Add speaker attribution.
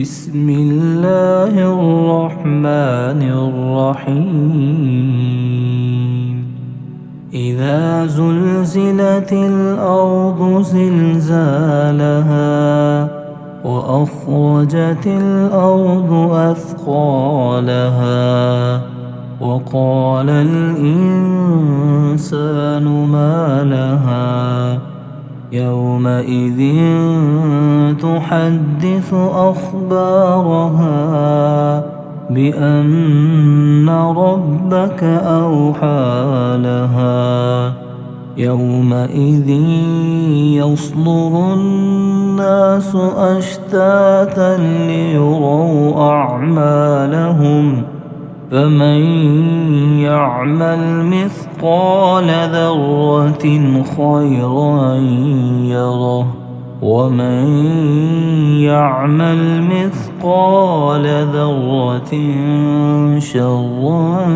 Speaker 1: بسم الله الرحمن الرحيم إذا زلزلت الأرض زلزالها وأخرجت الأرض أثقالها وقال الإنسان ما لها يومئذ تحدث أخبارها بأن ربك أوحى لها يومئذ يصدر الناس أشتاتا ليروا أعمالهم فمن يعمل مثقال ذرة خيرا يره ومن يعمل مثقال ذرة شرا